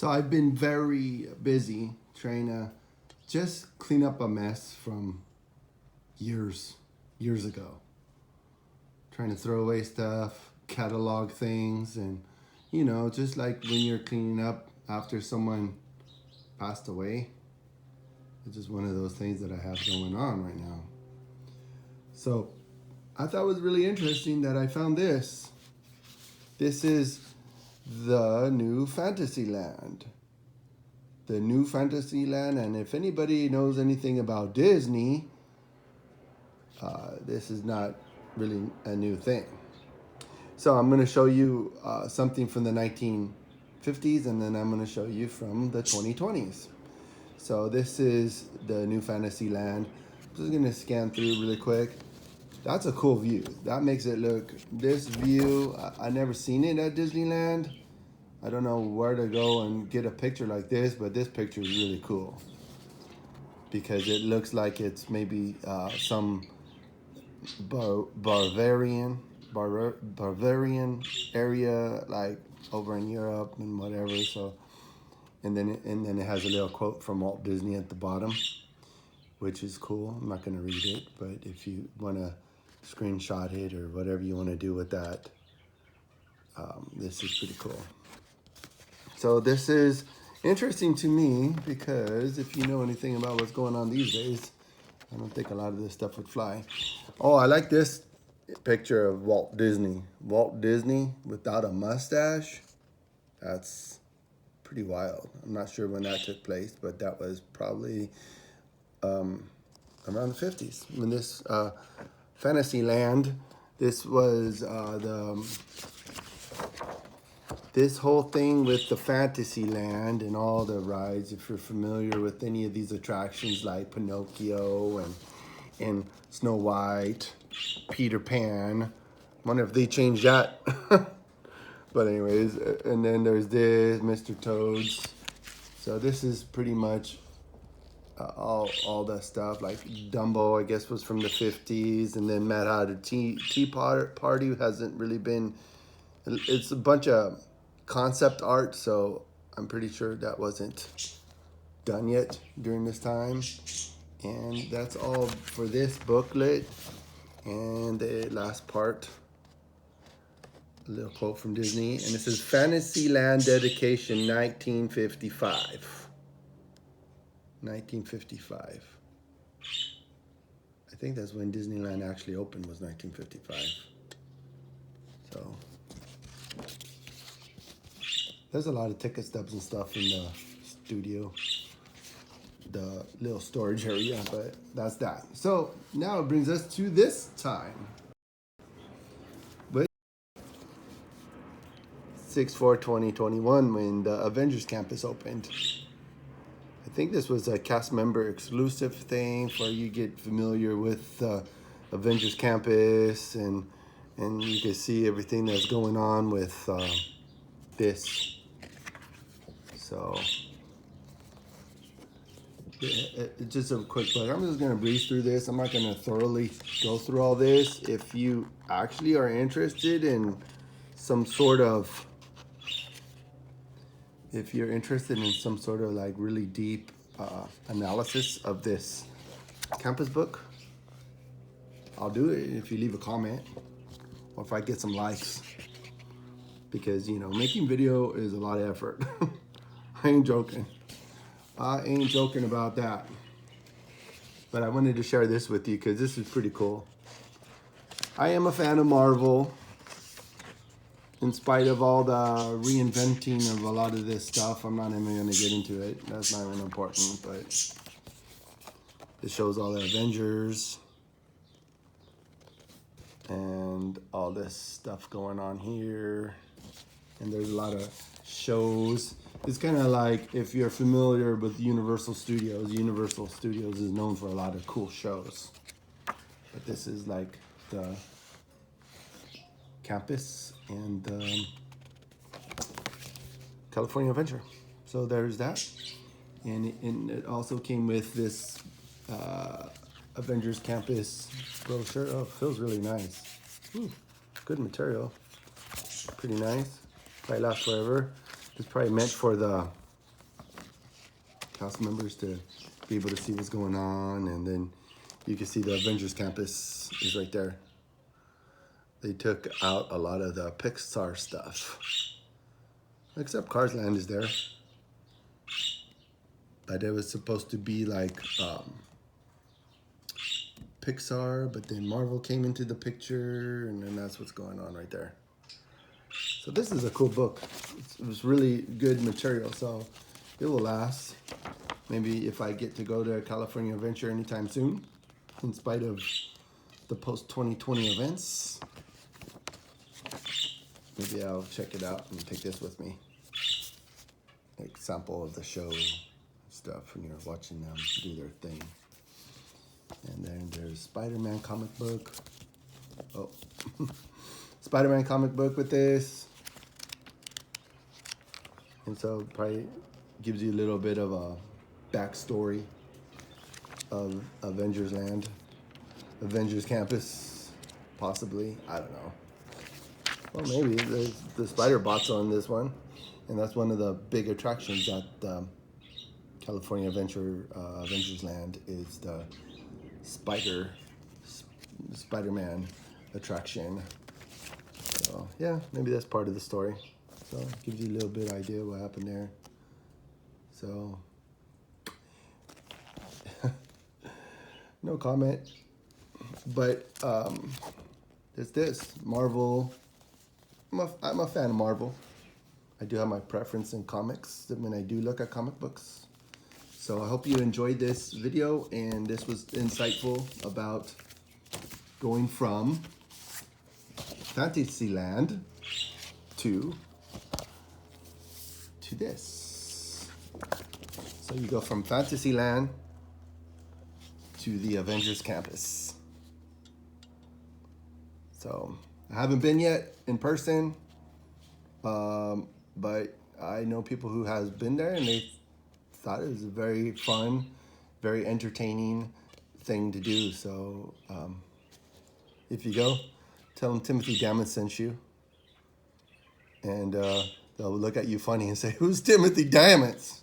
So I've been very busy trying to just clean up a mess from years ago. Trying to throw away stuff, catalog things, and just like when you're cleaning up after someone passed away. It's just one of those things that I have going on right now. So I thought it was really interesting that I found this. This is the new Fantasyland. The new Fantasyland, and if anybody knows anything about Disney, this is not really a new thing. So I'm going to show you something from the 1950s, and then I'm going to show you from the 2020s. So this is the new Fantasyland. I'm just going to scan through really quick. That's a cool view. That makes it look, this view, I never seen it at Disneyland. I don't know where to go and get a picture like this, but this picture is really cool. Because it looks like it's maybe some Bavarian area, like over in Europe and whatever. So, and then it has a little quote from Walt Disney at the bottom, which is cool. I'm not going to read it, but if you want to screenshot it or whatever you want to do with that, this is pretty cool. So this is interesting to me because if you know anything about what's going on these days, I don't think a lot of this stuff would fly. Oh, I like this picture of Walt Disney. Walt Disney without a mustache. That's pretty wild. I'm not sure when that took place, but that was probably around the 50s. When this Fantasyland, this was this whole thing with the Fantasyland and all the rides, if you're familiar with any of these attractions like Pinocchio and Snow White, Peter Pan. Wonder if they changed that. But anyways, and then there's this, Mr. Toad's. So this is pretty much all that stuff. Like Dumbo, I guess, was from the 50s. And then Mad Hatter Tea Party hasn't really been... It's a bunch of concept art, so I'm pretty sure that wasn't done yet during this time. And that's all for this booklet. And the last part, a little quote from Disney, and it says Fantasyland dedication 1955. 1955. I think that's when Disneyland actually opened, was 1955. So there's a lot of ticket stubs and stuff in the studio, the little storage area, but that's that. So now it brings us to this time. But 6/4/2021, when the Avengers Campus opened. I think this was a cast member exclusive thing for you to get familiar with Avengers Campus, and you can see everything that's going on with this. So it's just a quick look. I'm just going to breeze through this. I'm not going to thoroughly go through all this. If you actually are interested in some sort of, if you're interested in some sort of like really deep analysis of this campus book, I'll do it if you leave a comment or if I get some likes. Because, making video is a lot of effort. I ain't joking. I ain't joking about that. But I wanted to share this with you because this is pretty cool. I am a fan of Marvel. In spite of all the reinventing of a lot of this stuff, I'm not even going to get into it. That's not even important, but this shows all the Avengers and all this stuff going on here. And there's a lot of shows. It's kind of like if you're familiar with Universal Studios. Universal Studios is known for a lot of cool shows. But this is like the campus and California Adventure. So there's that. And it also came with this Avengers Campus brochure. Oh, it feels really nice. Ooh, good material. Pretty nice. Probably lasts forever. It's probably meant for the cast members to be able to see what's going on. And then you can see the Avengers Campus is right there. They took out a lot of the Pixar stuff. Except Cars Land is there. But it was supposed to be like Pixar, but then Marvel came into the picture, and then that's what's going on right there. So this is a cool book. It was really good material, so it will last. Maybe if I get to go to California Adventure anytime soon, in spite of the post-2020 events, maybe I'll check it out and take this with me. Example of the show stuff when you're watching them do their thing. And then there's Spider-Man comic book. Oh, Spider-Man comic book with this. And so probably gives you a little bit of a backstory of Avengers Land, Avengers Campus, possibly. I don't know. Well, maybe there's the spider bots on this one, and that's one of the big attractions at California Avengers Land is the Spider-Man attraction. So yeah, maybe that's part of the story. So it gives you a little bit idea what happened there. So no comment, but there's this Marvel. I'm a fan of Marvel. I do have my preference in comics when I do look at comic books. So I hope you enjoyed this video, and this was insightful about going from Fantasyland to this. So you go from Fantasyland to the Avengers Campus. So I haven't been yet in person, but I know people who has been there, and they thought it was a very fun, very entertaining thing to do. So if you go, tell them Timothy Damits sent you, and they'll look at you funny and say, "Who's Timothy Damits?"